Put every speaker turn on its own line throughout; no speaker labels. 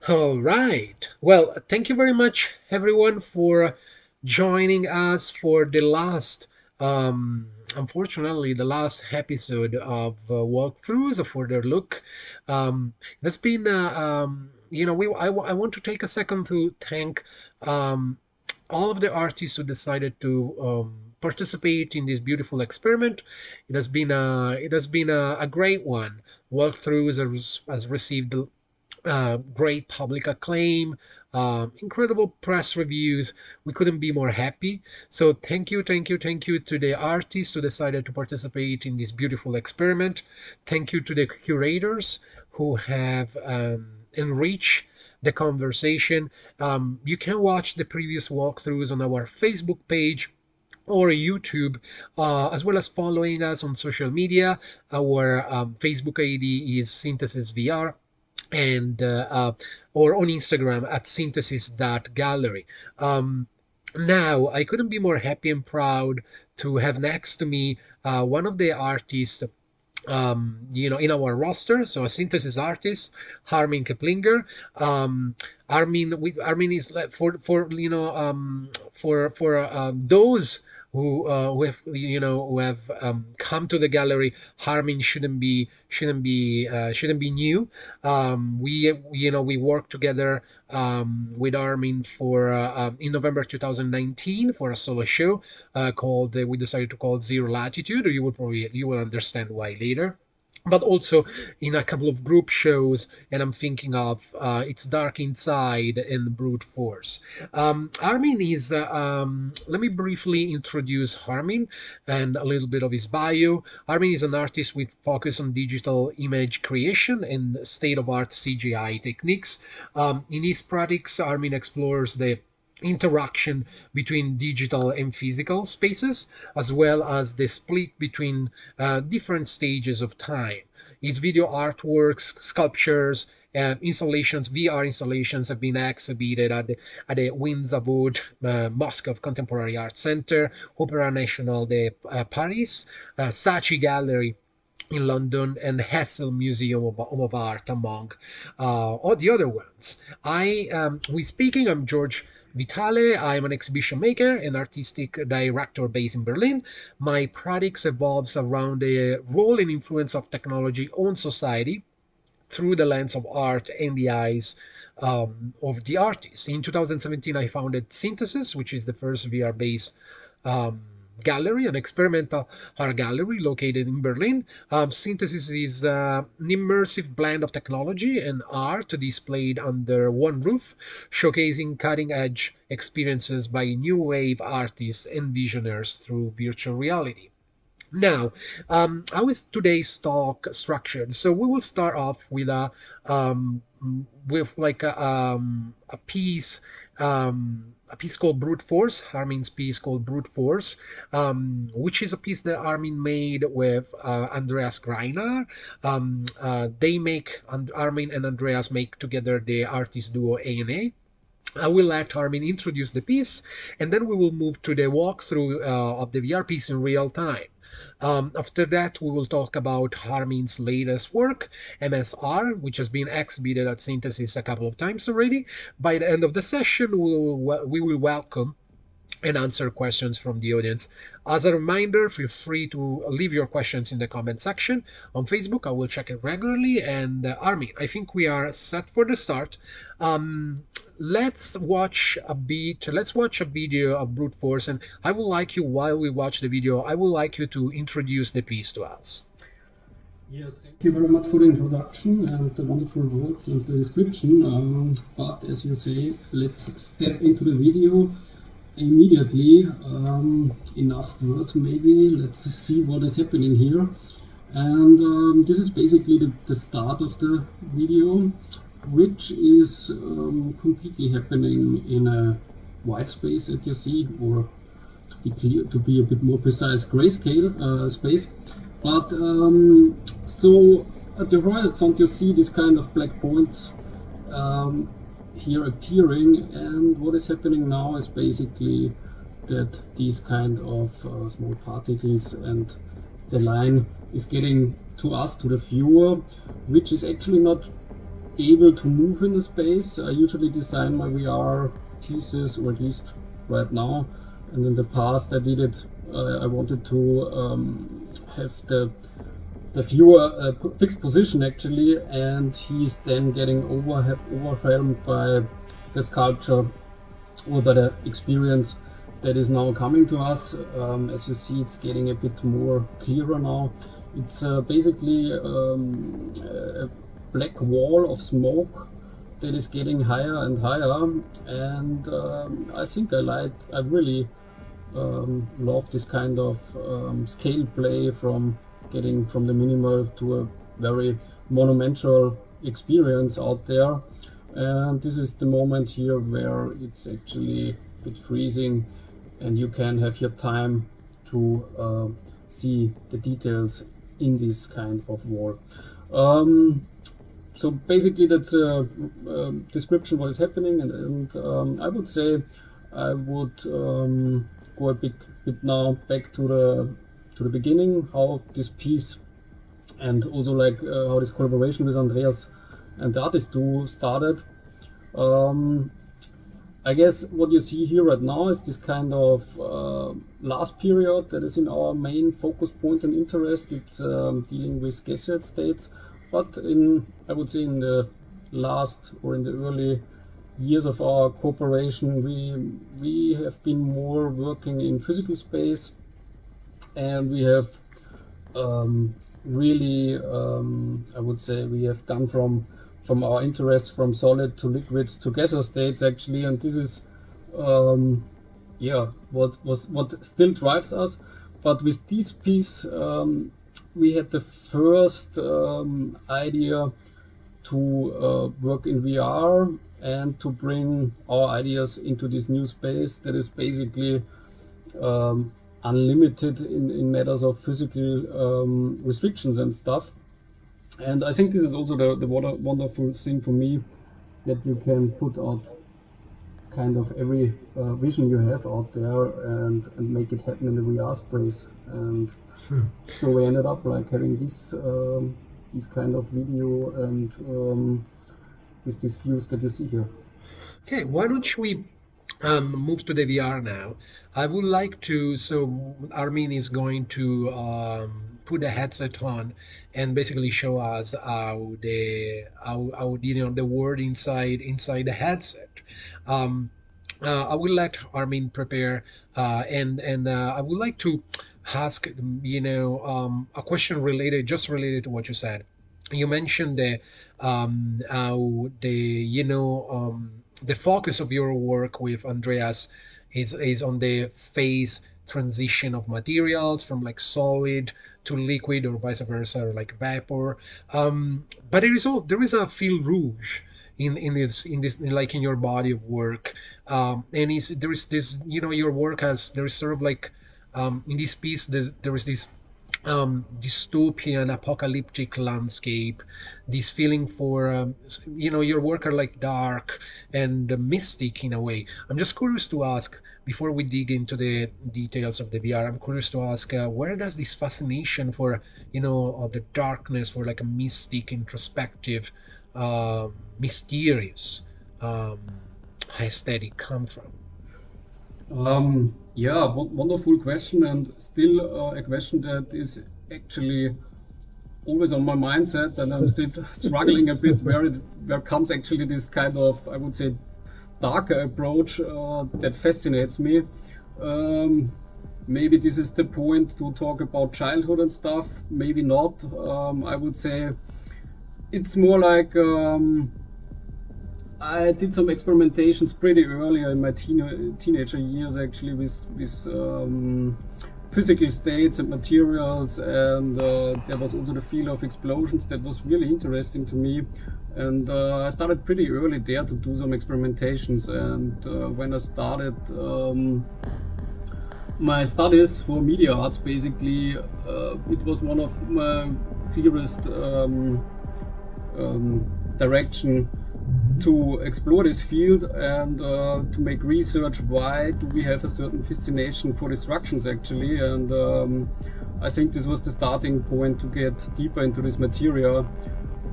All right. Well, thank you very much, everyone, for joining us for the last, unfortunately, the last episode of Walkthroughs, a further look. That's been, I want to take a second to thank all of the artists who decided to participate in this beautiful experiment. It has been a great one. Walkthroughs has received great public acclaim, incredible press reviews. We couldn't be more happy. So thank you, thank you, thank you to the artists who decided to participate in this beautiful experiment. Thank you to the curators who have enriched the conversation. You can watch the previous walkthroughs on our Facebook page or YouTube, as well as following us on social media. Our Facebook ID is Synthesis VR, and or on Instagram at synthesis.gallery. Now, I couldn't be more happy and proud to have next to me one of the artists in our roster. So a synthesis artist, Armin Keplinger. Armin is like for those who have come to the gallery. Armin shouldn't be new. We worked together with Armin for in November 2019 for a solo show called we decided to call Zero Latitude. You will understand why later. But also in a couple of group shows, and I'm thinking of It's Dark Inside and Brute Force. Armin is, let me briefly introduce Armin and a little bit of his bio. Armin is an artist with focus on digital image creation and state-of-art CGI techniques. In his projects, Armin explores the interaction between digital and physical spaces, as well as the split between different stages of time. His video artworks, sculptures, installations, VR installations have been exhibited at the Windsor Moscow Contemporary Art Center, Opera Nationale de Paris, Saatchi Gallery in London, and Hessel Museum of Art, among all the other ones. I'm George Vitale. I'm an exhibition maker and artistic director based in Berlin. My projects evolves around the role and influence of technology on society through the lens of art and the eyes of the artist. In 2017, I founded Synthesis, which is the first VR-based gallery, an experimental art gallery located in Berlin. Synthesis is an immersive blend of technology and art displayed under one roof, showcasing cutting-edge experiences by new wave artists and visionaries through virtual reality. Now, how is today's talk structured? So we will start off with a piece. A piece called Brute Force, Armin's piece called Brute Force, which is a piece that Armin made with Andreas Greiner. Armin and Andreas make together the artist duo A&A. I will let Armin introduce the piece, and then we will move to the walkthrough of the VR piece in real time. After that, we will talk about Armin's latest work, MSR, which has been exhibited at Synthesis a couple of times already. By the end of the session, we will welcome and answer questions from the audience. As a reminder, feel free to leave your questions in the comment section on Facebook. I will check it regularly. And Armin, I think we are set for the start. Let's watch a video of Brute Force, and I would like you, while we watch the video, I would like you to introduce the piece to us.
Yes, thank you very much for the introduction and the wonderful words and the description. But as you say, let's step into the video immediately. Enough words maybe. Let's see what is happening here. And this is basically the start of the video, which is completely happening in a white space that you see, or to be a bit more precise, grayscale space. But so at the horizon you see this kind of black points here appearing, and what is happening now is basically that these kind of small particles, and the line is getting to us, to the viewer, which is actually not able to move in the space. I usually design my VR pieces, or at least right now, and in the past I did it, I wanted to have the viewer fixed position actually, and he's then getting overwhelmed by the sculpture or by the experience that is now coming to us. As you see, it's getting a bit more clearer now. It's basically a black wall of smoke that is getting higher and higher, and I think I really love this kind of scale play from getting from the minimal to a very monumental experience out there. And this is the moment here where it's actually a bit freezing and you can have your time to see the details in this kind of wall. So basically that's a description what is happening, and I would say I would go a bit now back to the beginning, how this piece and also like how this collaboration with Andreas and the artist do started. I guess what you see here right now is this kind of last period that is in our main focus point and interest. It's dealing with gaseous states, but I would say in the last or in the early years of our cooperation, we have been more working in physical space, and we have really, I would say, we have gone from our interest from solid to liquids to gaseous states actually, and this is what still drives us. But with this piece, we had the first idea to work in VR and to bring our ideas into this new space that is basically unlimited in matters of physical restrictions and stuff. And I think this is also the wonderful thing for me, that you can put out kind of every vision you have out there and make it happen in the VR space. And so we ended up like having this kind of video and with these views that you see here.
Okay, why don't we move to the VR now? I would like to, so Armin is going to put a headset on and basically show us how the word inside the headset. I will let Armin prepare, and I would like to ask a question related to what you said. You mentioned how the focus of your work with Andreas is on the phase transition of materials from like solid to liquid or vice versa, or like vapor. But there is a fil rouge in this like in your body of work, and there is this, your work has, there is sort of like in this piece there is this dystopian apocalyptic landscape, this feeling for your work are like dark and mystic in a way. I'm just curious to ask, before we dig into the details of the VR, I'm curious to ask, where does this fascination for the darkness, for like a mystic, introspective, mysterious aesthetic come from?
Wonderful question, and still a question that is actually always on my mindset, and I'm still struggling a bit where comes actually this kind of, I would say, darker approach that fascinates me. Maybe this is the point to talk about childhood and stuff, maybe not. I would say it's more like I did some experimentations pretty early in my teenager years actually with physical states and materials, and there was also the feel of explosions that was really interesting to me, and I started pretty early there to do some experimentations. And when I started my studies for media arts, basically it was one of my clearest direction to explore this field and to make research. Why do we have a certain fascination for destructions actually? And I think this was the starting point to get deeper into this material.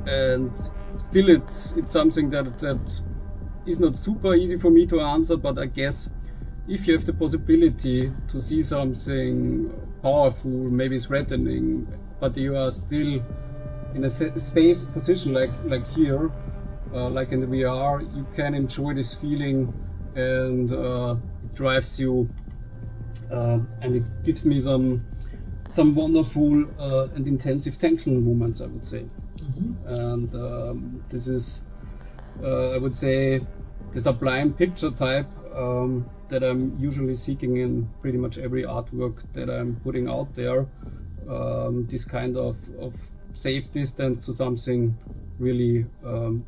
And still it's something that is not super easy for me to answer, but I guess if you have the possibility to see something powerful, maybe threatening, but you are still in a safe position like here, like in the VR, you can enjoy this feeling, and it drives you, and it gives me some wonderful and intensive tension moments, I would say. And this is, I would say, the sublime picture type that I'm usually seeking in pretty much every artwork that I'm putting out there. This kind of safe distance to something really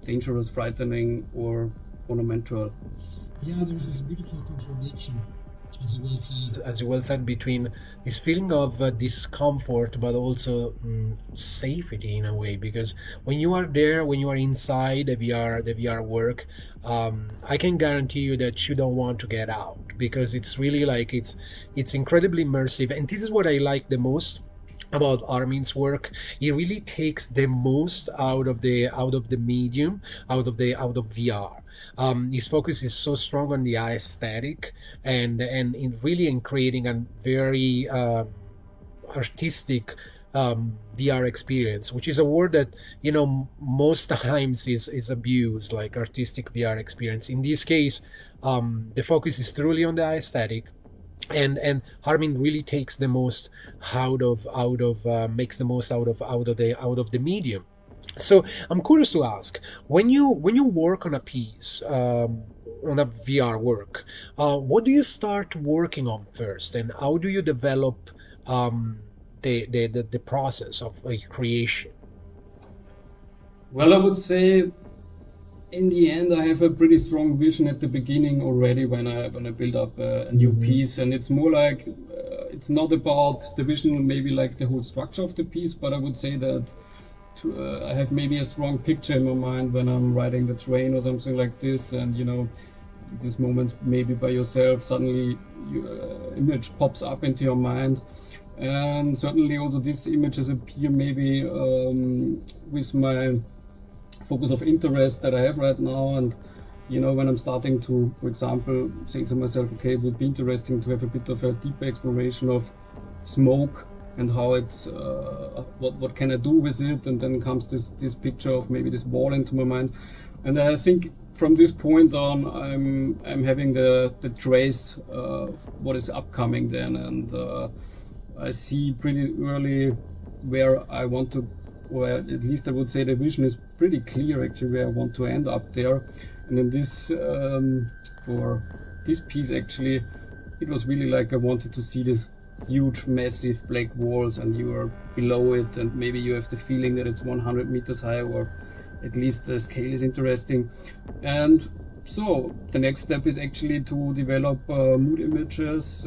dangerous, frightening, or ornamental.
Yeah, there's this beautiful contradiction, as you well said, between this feeling of discomfort, but also safety in a way. Because when you are there, when you are inside the VR work, I can guarantee you that you don't want to get out, because it's really like it's incredibly immersive, and this is what I like the most about Armin's work. He really takes the most out of the medium, out of VR. His focus is so strong on the aesthetic, and in really in creating a very artistic VR experience, which is a word that most times is abused, like artistic VR experience. In this case, the focus is truly on the aesthetic, and Armin really takes the most makes the most out of the medium. So I'm curious to ask, when you work on a piece, on a VR work, what do you start working on first, and how do you develop the process of creation?
Well, I would say in the end, I have a pretty strong vision at the beginning already when I build up a new piece, and it's more like it's not about the vision, maybe like the whole structure of the piece, but I would say that I have maybe a strong picture in my mind when I'm riding the train or something like this, and these moments maybe by yourself, suddenly image pops up into your mind. And certainly also these images appear maybe with my focus of interest that I have right now. And when I'm starting to, for example, say to myself, okay, it would be interesting to have a bit of a deeper exploration of smoke and how it's what can I do with it, and then comes this picture of maybe this wall into my mind. And I think from this point on, I'm having the trace of what is upcoming then, and I see pretty early where I want to, or at least I would say the vision is pretty clear actually where I want to end up there. And then this for this piece actually, it was really like I wanted to see this huge massive black walls, and you are below it, and maybe you have the feeling that it's 100 meters high, or at least the scale is interesting. And so the next step is actually to develop mood images.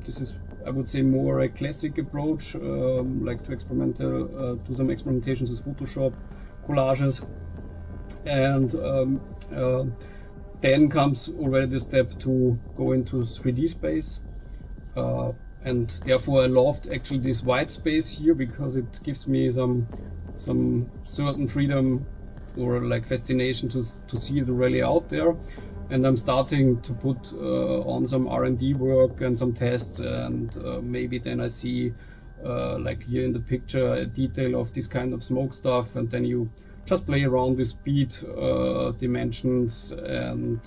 This is, I would say, more a classic approach, like to do some experimentations with Photoshop, collages, and then comes already the step to go into 3D space. And therefore I loved actually this white space here, because it gives me some certain freedom or like fascination to see it really out there. And I'm starting to put on some R&D work and some tests, and maybe then I see like here in the picture a detail of this kind of smoke stuff, and then you just play around with speed, dimensions, and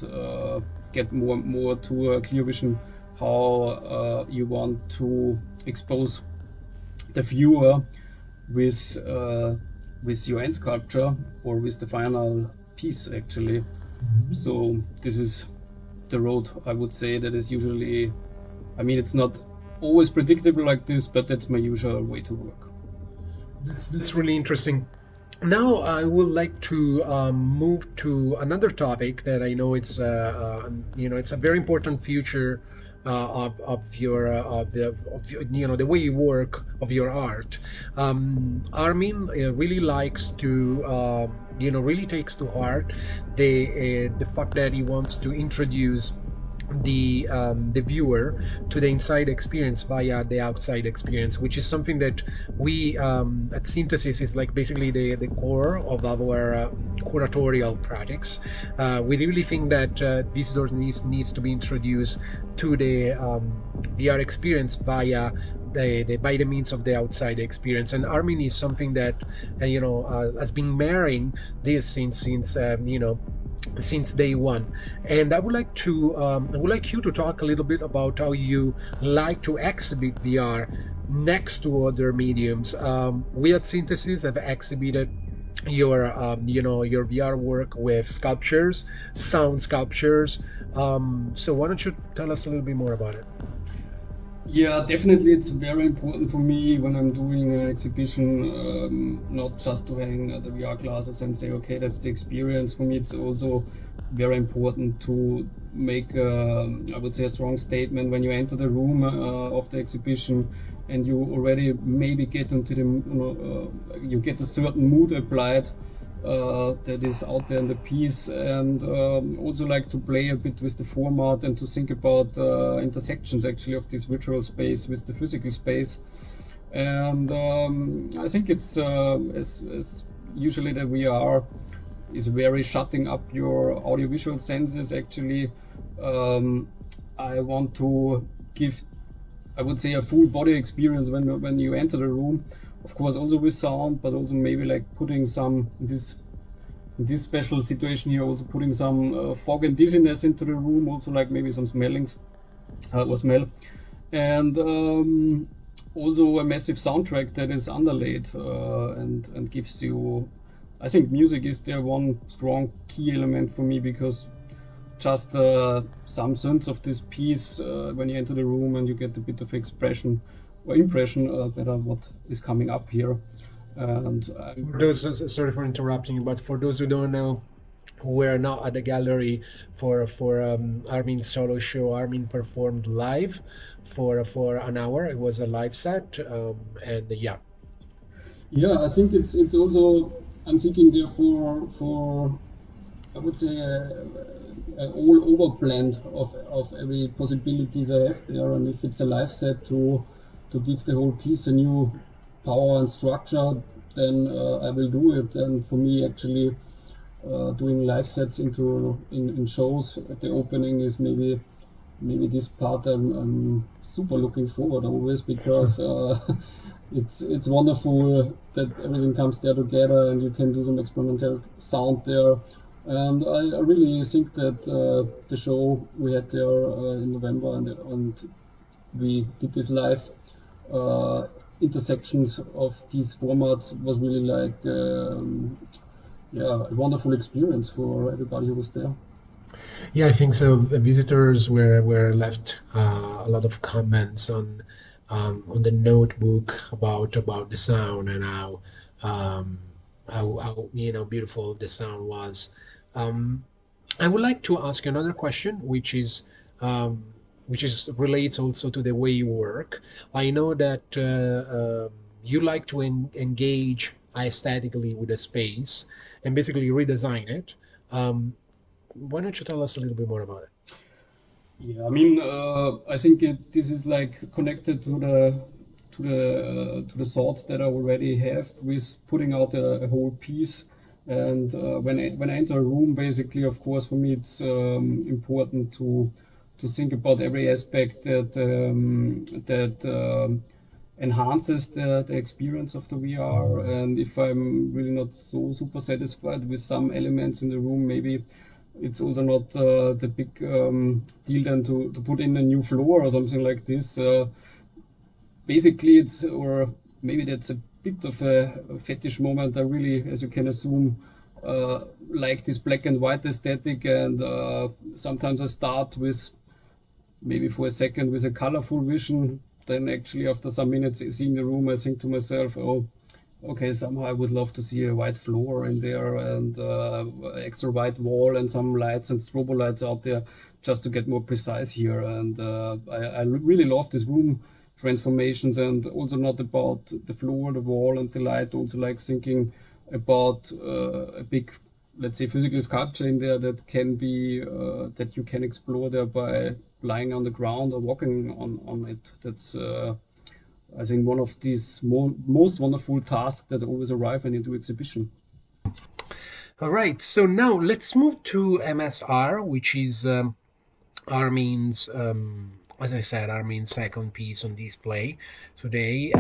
get more to a clear vision how you want to expose the viewer with your end sculpture or with the final piece actually. So this is the road, I would say, that is usually, I mean, it's not always predictable like this, but that's my usual way to work.
That's really interesting. Now I would like to move to another topic that I know it's it's a very important feature of your the way you work, of your art. Armin really likes to really takes to heart the fact that he wants to introduce the viewer to the inside experience via the outside experience, which is something that we at Synthesis is like basically the core of our curatorial practice. We really think that visitors needs to be introduced to the VR experience via by the means of the outside experience. And Armin is something that has been marrying this since day one. And I would like you to talk a little bit about how you like to exhibit VR next to other mediums. We at Synthesis have exhibited your VR work with sculptures, sound sculptures. So why don't you tell us a little bit more about it?
Yeah, definitely. It's very important for me when I'm doing an exhibition, not just to hang the VR glasses and say, okay, that's the experience. For me, it's also very important to make, I would say, a strong statement when you enter the room of the exhibition, and you already maybe get into the, you get a certain mood applied that is out there in the piece, and also like to play a bit with the format and to think about intersections actually of this virtual space with the physical space. And I think it's as usually the VR is very shutting up your audiovisual senses actually. um, I want to give, I would say, a full body experience when you enter the room, of course also with sound, but also maybe like putting some in this special situation here, also putting some fog and dizziness into the room, also like maybe some smellings or smell, and also a massive soundtrack that is underlaid and gives you. I think music is the one strong key element for me, because just some sense of this piece when you enter the room and you get a bit of expression or impression better what is coming up here. And
For those, sorry for interrupting you, but for those who don't know, we're now at the gallery for Armin's solo show. Armin performed live for an hour. It was a live set, and yeah.
yeah, I think it's also, I'm thinking there for I would say a all over blend of every possibilities I have there, and if it's a live set to give the whole piece a new power and structure, then I will do it. And for me, actually, doing live sets in shows at the opening is maybe this part I'm super looking forward always, because it's wonderful that everything comes there together and you can do some experimental sound there. And I really think that the show we had there in November, and we did this live uh, intersections of these formats was really like yeah, a wonderful experience for everybody who was there.
Yeah, I think so. Visitors were left a lot of comments on the notebook about the sound and um, how beautiful the sound was. Um, I would like to ask you another question, um, which is relates also to the way you work. I know that you like to engage aesthetically with a space and basically redesign it. Um, why don't you tell us a little bit more about it?
Yeah, I mean, I think this is like connected to the thoughts that I already have with putting out a whole piece. And when I enter a room, basically, of course, for me it's important to think about every aspect that enhances the experience of the VR. And if I'm really not so super satisfied with some elements in the room, maybe it's also not the big deal then to put in a new floor or something like this. Basically, it's, or maybe that's a bit of a fetish moment. I really, as you can assume, like this black and white aesthetic, and sometimes I start with maybe for a second with a colorful vision. Then actually after some minutes seeing the room, I think to myself, oh, okay, somehow I would love to see a white floor in there, and extra white wall and some lights and strobo lights out there, just to get more precise here. And I really love this room transformations, and also not about the floor, the wall, and the light. Also like thinking about a big, let's say, physical sculpture in there that can be that you can explore there by lying on the ground or walking on it. That's I think one of these most wonderful tasks that always arrive when you do exhibition.
All right, so now let's move to MSR, which is Armin's, as I said, Armin's second piece on display today.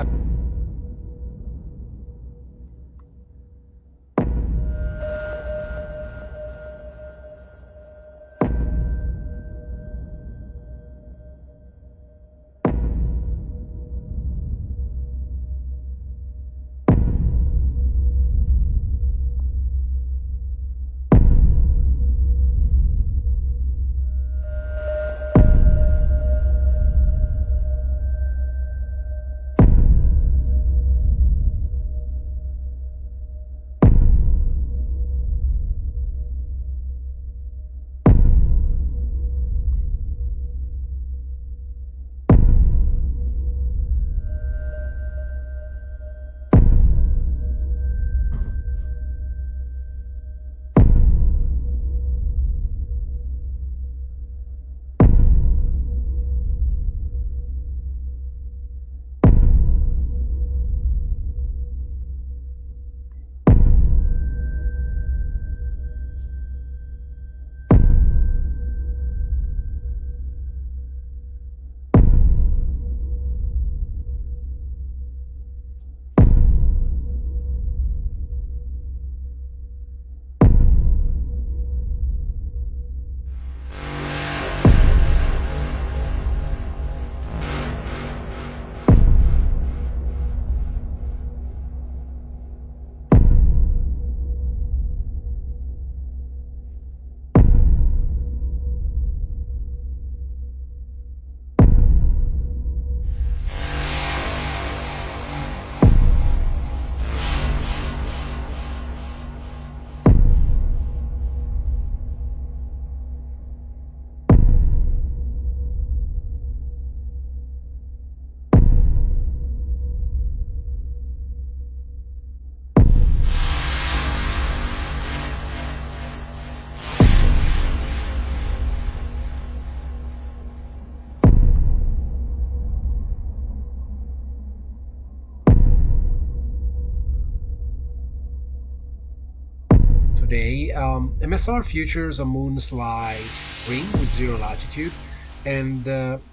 today. MSR features a moon-sliced ring with zero latitude, and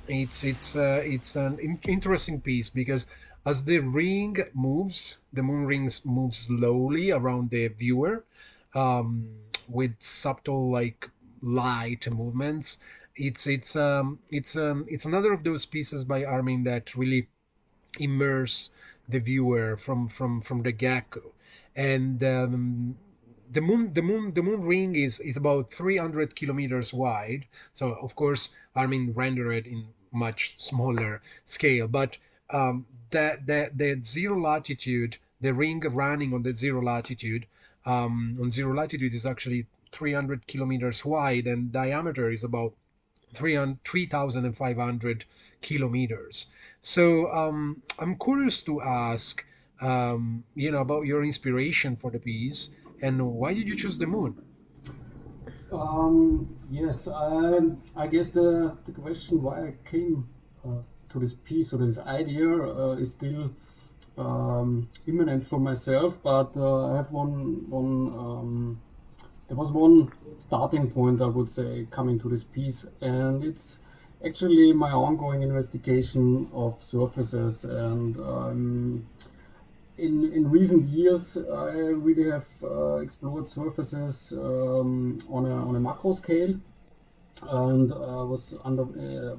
it's an interesting piece because as the ring moves, the moon rings move slowly around the viewer, um, with subtle like light movements. It's another of those pieces by Armin that really immerse the viewer from the get-go. And the moon ring is about 300 kilometers wide. So of course, Armin rendered it in much smaller scale, but the zero latitude, the ring running on the zero latitude, on zero latitude is actually 300 kilometers wide, and diameter is about 3,500 kilometers. So I'm curious to ask, about your inspiration for the piece and why did you choose the moon?
Yes, I guess the question why I came to this piece or this idea is still imminent for myself, but I have there was one starting point, I would say, coming to this piece, and it's actually my ongoing investigation of surfaces. And in recent years, I really have explored surfaces on a macro scale, and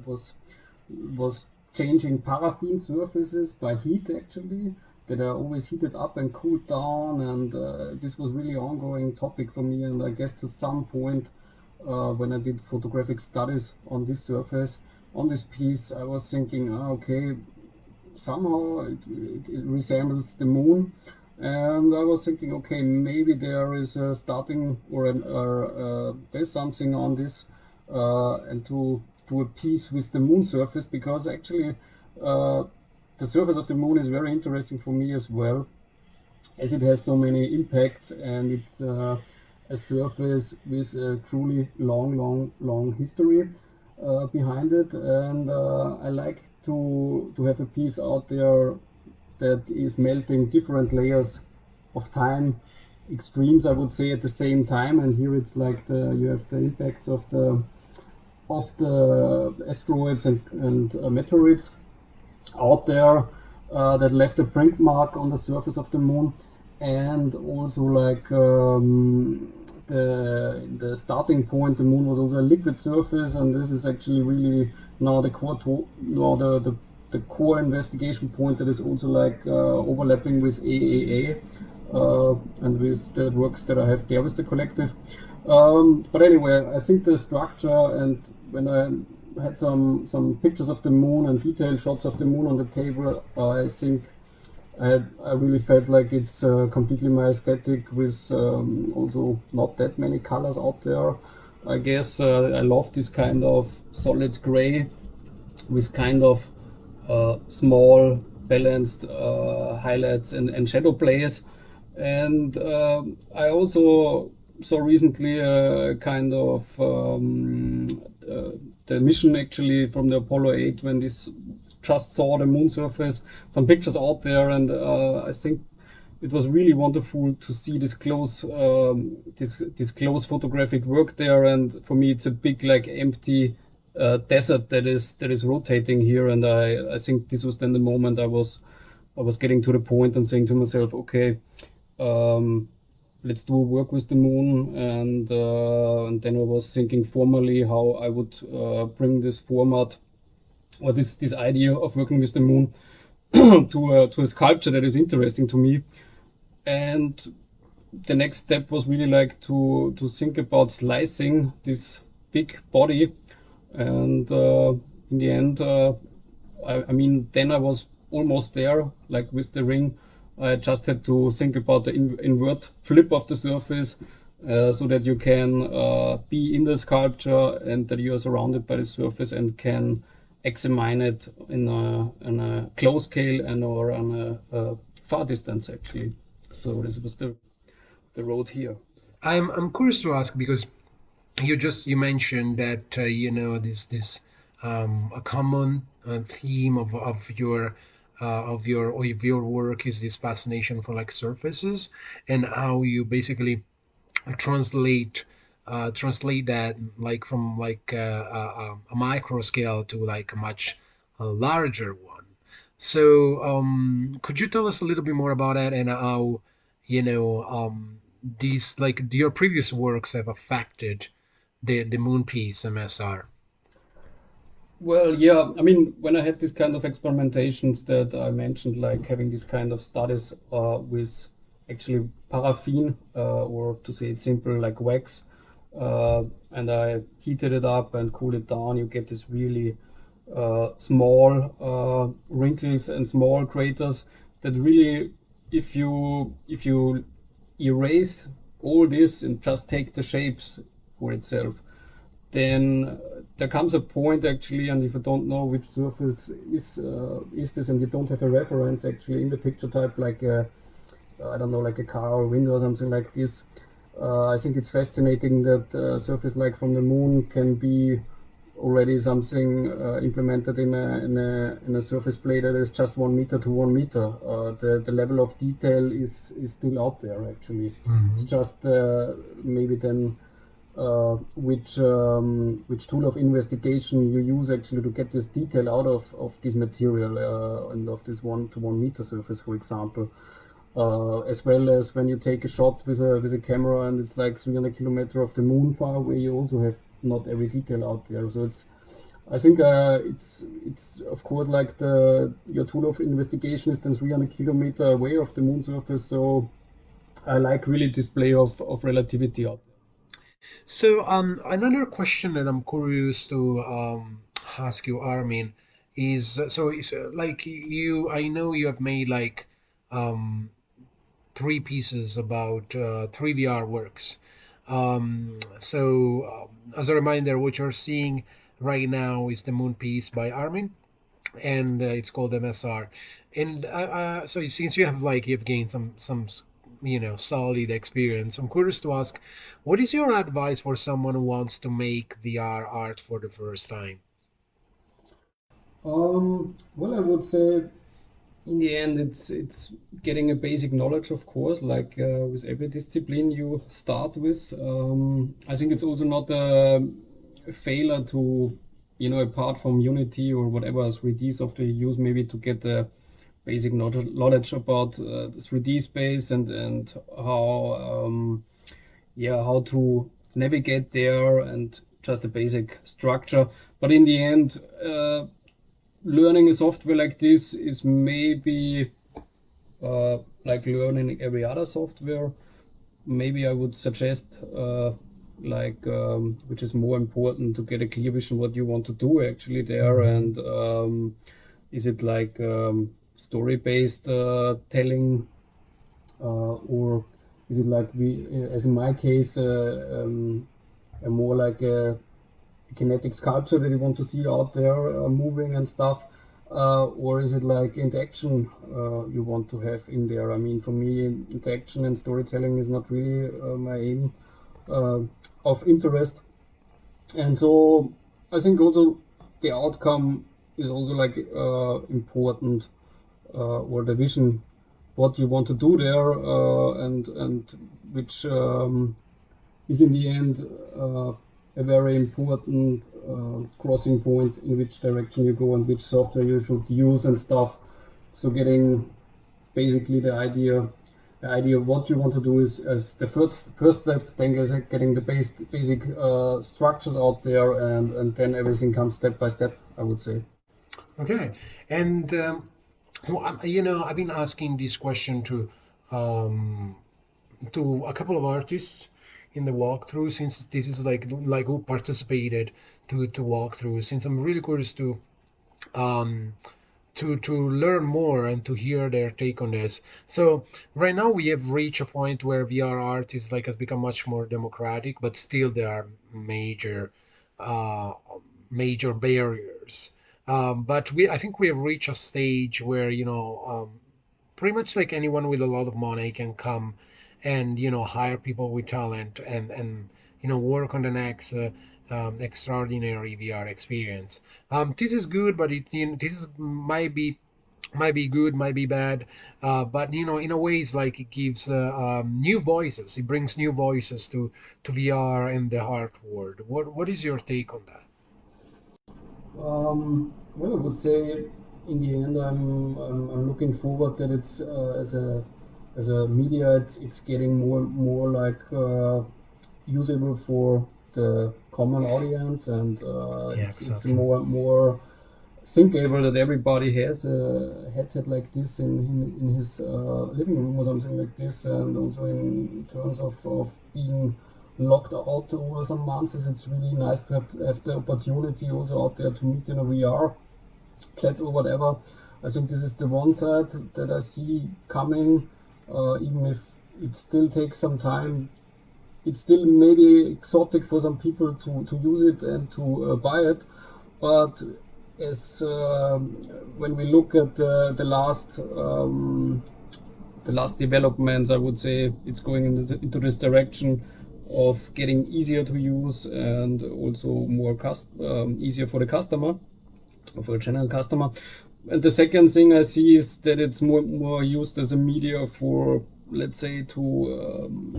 was changing paraffin surfaces by heat actually, that are always heated up and cooled down, and this was really ongoing topic for me. And I guess to some point, when I did photographic studies on this surface, on this piece, I was thinking, okay, somehow it resembles the moon, and I was thinking, okay, maybe there is a starting or there's something on this, and to do a piece with the moon surface, because actually the surface of the moon is very interesting for me as well, as it has so many impacts, and it's a surface with a truly long history behind it. And I like to have a piece out there that is melting different layers of time extremes, I would say, at the same time. And here it's like you have the impacts of the asteroids and meteorites out there that left a print mark on the surface of the moon, and also like the starting point, the moon was also a liquid surface, and this is actually really now the core investigation point that is also like overlapping with AAA and with the works that I have there with the collective. But anyway, I think the structure, and when I had some pictures of the moon and detailed shots of the moon on the table, I think I really felt like it's completely my aesthetic, with also not that many colors out there. I guess I love this kind of solid gray with kind of small balanced highlights and shadow plays. And I also saw recently kind of the mission actually from the Apollo 8, when this just saw the moon surface, some pictures out there, and I think it was really wonderful to see this close this close photographic work there. And for me, it's a big like empty desert that is rotating here. And I think this was then the moment I was getting to the point and saying to myself, okay, let's do work with the moon. And then I was thinking formally how I would bring this format, or this idea of working with the moon to a sculpture that is interesting to me. And the next step was really like to think about slicing this big body. And in the end, I mean, then I was almost there, like with the ring. I just had to think about the invert flip of the surface, so that you can be in the sculpture and that you are surrounded by the surface and can examine it in a close scale and or on a far distance actually. So this was the road here.
I'm curious to ask because you mentioned that this a common theme of your work is this fascination for like surfaces, and how you basically translate that like from like a micro scale to like a much larger one. So could you tell us a little bit more about that and how these like your previous works have affected the moon piece MSR?
Well, yeah, I mean, when I had this kind of experimentations that I mentioned, like having this kind of studies with actually paraffin, or to say it simple, like wax, and I heated it up and cooled it down, you get this really small wrinkles and small craters that really, if you erase all this and just take the shapes for itself, then there comes a point actually, and if you don't know which surface is this, and you don't have a reference actually in the picture type, like I don't know, like a car or window or something like this, I think it's fascinating that surface like from the moon can be already something implemented in a surface plate that is just 1 meter to 1 meter. The level of detail is still out there actually. It's
Hmm.
just maybe then which tool of investigation you use actually to get this detail out of this material and of this 1 to 1 meter surface, for example. As well as when you take a shot with a camera and it's like 300 kilometers of the moon far away, you also have not every detail out there. So I think it's of course like your tool of investigation is then 300 kilometers away of the moon surface. So I like really display of relativity out there.
So another question that I'm curious to ask you, Armin, is so it's like you I know you have made like um three pieces about three VR works. As a reminder, what you're seeing right now is the Moon piece by Armin, and it's called MSR. And so since you've gained some solid experience, I'm curious to ask, what is your advice for someone who wants to make VR art for the first time?
Well, I would say in the end, it's getting a basic knowledge, of course, like with every discipline you start with. I think it's also not a failure to, apart from Unity or whatever 3D software you use, maybe to get a basic knowledge about the 3D space and how to navigate there and just a basic structure. But in the end, learning a software like this is maybe like learning every other software. Maybe I would suggest which is more important to get a clear vision what you want to do actually there,
Mhm.
and is it like story based telling, or is it like as in my case, a more like a kinetic sculpture that you want to see out there moving and stuff, or is it like interaction you want to have in there? I mean, for me, interaction and storytelling is not really my aim uh, of interest, and so I think also the outcome is also like important, or the vision, what you want to do there, and which is in the end a very important crossing point in which direction you go and which software you should use and stuff. So getting basically the idea of what you want to do is as the first step, then getting the basic structures out there, and then everything comes step by step, I would say.
Okay, and I've been asking this question um, to a couple of artists in the walkthrough since this is like who participated to walkthrough. Since I'm really curious um, to learn more and to hear their take on this. So right now we have reached a point where VR art is like has become much more democratic, but still there are uh, major barriers. But I think we have reached a stage where pretty much like anyone with a lot of money can come and hire people with talent and work on the next extraordinary VR experience. This is good, but this is might be might be good, might be bad, but in a way, it's like it gives new voices. It brings new voices to VR and the art world. What is your take on that?
Well, I would say in the end, I'm looking forward that it's as a media, it's getting more like usable for the common audience, and
Yeah,
it's
exactly.
more thinkable that everybody has a headset like this in his living room or something like this, and also in terms of being locked out over some months, it's really nice to have the opportunity also out there to meet in a VR chat or whatever. I think this is the one side that I see coming, even if it still takes some time. It's still maybe exotic for some people to use it and to buy it, but as when we look at the last developments, I would say it's going into this direction of getting easier to use and also more easier for the customer, for a general customer. And the second thing I see is that it's more used as a media for, let's say, to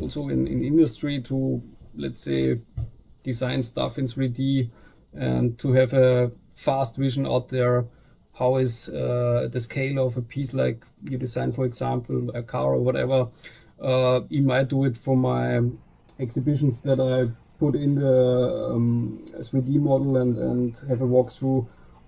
also in industry to, let's say, design stuff in 3D and to have a fast vision out there. How is the scale of a piece like you design, for example, a car or whatever? You might do it for my exhibitions that I put in the 3D model and have a walkthrough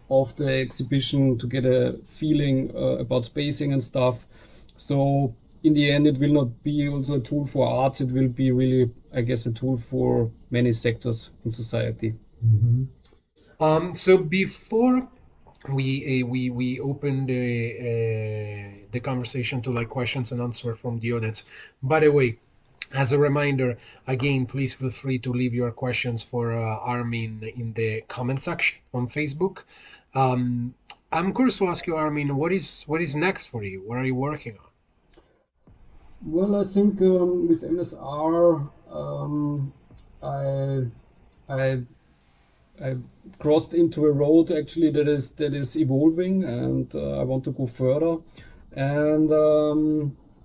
of the exhibition to get a feeling about spacing and stuff. So in the end, it will not be also a tool for arts. It will be really, I guess, a tool for many sectors in society.
Hmm. So before we open the conversation to like questions and answer from the audience. By the way, as a reminder, again, please feel free to leave your questions for Armin in the comment section on Facebook. Um, I'm curious to ask you, Armin, what is next for you? What are you working on?
Well, I think with MSR, I I I crossed into a road actually that is evolving, and I want to go further. And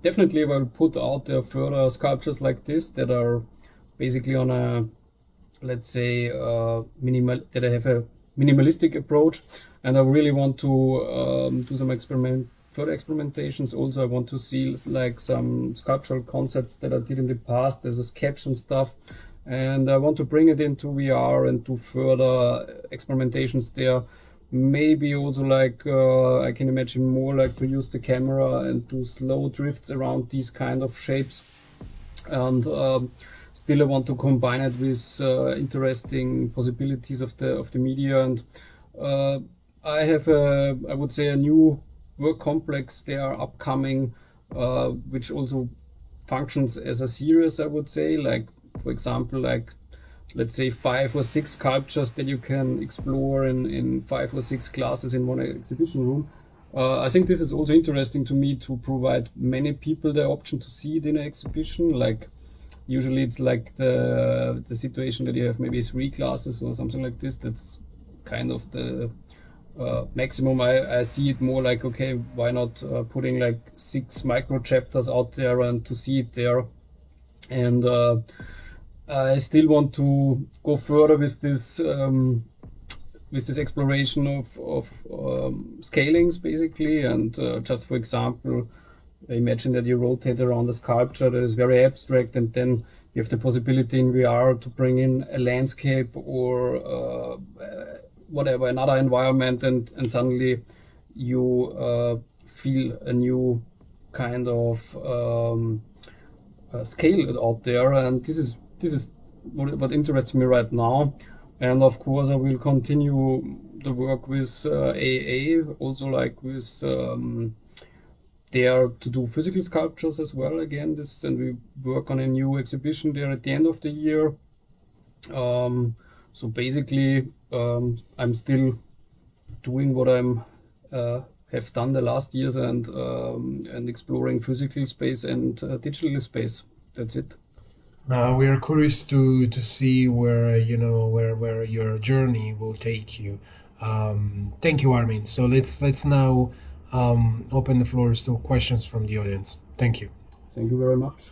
definitely, I will put out there further sculptures like this that are basically on a, let's say, minimal, that I have a minimalistic approach, and I really want to do some further experimentations. Also, I want to see like some sculptural concepts that I did in the past as a sketch and stuff, and I want to bring it into VR and do further experimentations there. Maybe also like I can imagine more like to use the camera and do slow drifts around these kind of shapes, and still I want to combine it with interesting possibilities of the media. And uh, I have I would say a new work complex there upcoming, which also functions as a series, I would say, like for example, like let's say 5 or 6 sculptures that you can explore in 5 or 6 classes in one exhibition room. I think this is also interesting to me to provide many people the option to see it in an exhibition. Like usually it's like the situation that you have maybe 3 classes or something like this. That's kind of the maximum. I see it more like, okay, why not putting like 6 micro chapters out there and to see it there. And I still want to go further with this exploration of scalings basically. And just for example, imagine that you rotate around a sculpture that is very abstract, and then you have the possibility in VR to bring in a landscape or whatever, another environment, and suddenly you feel a new kind of scale out there. And this is what interests me right now. And of course, I will continue the work with AA, also like with there to do physical sculptures as well. Again, this, and we work on a new exhibition there at the end of the year. So basically, I'm still doing what I'm have done the last years, and exploring physical space and digital space. That's it.
We are curious to see where where your journey will take you. Thank you, Armin. So let's now open the floors to questions from the audience. Thank you.
Thank you very much.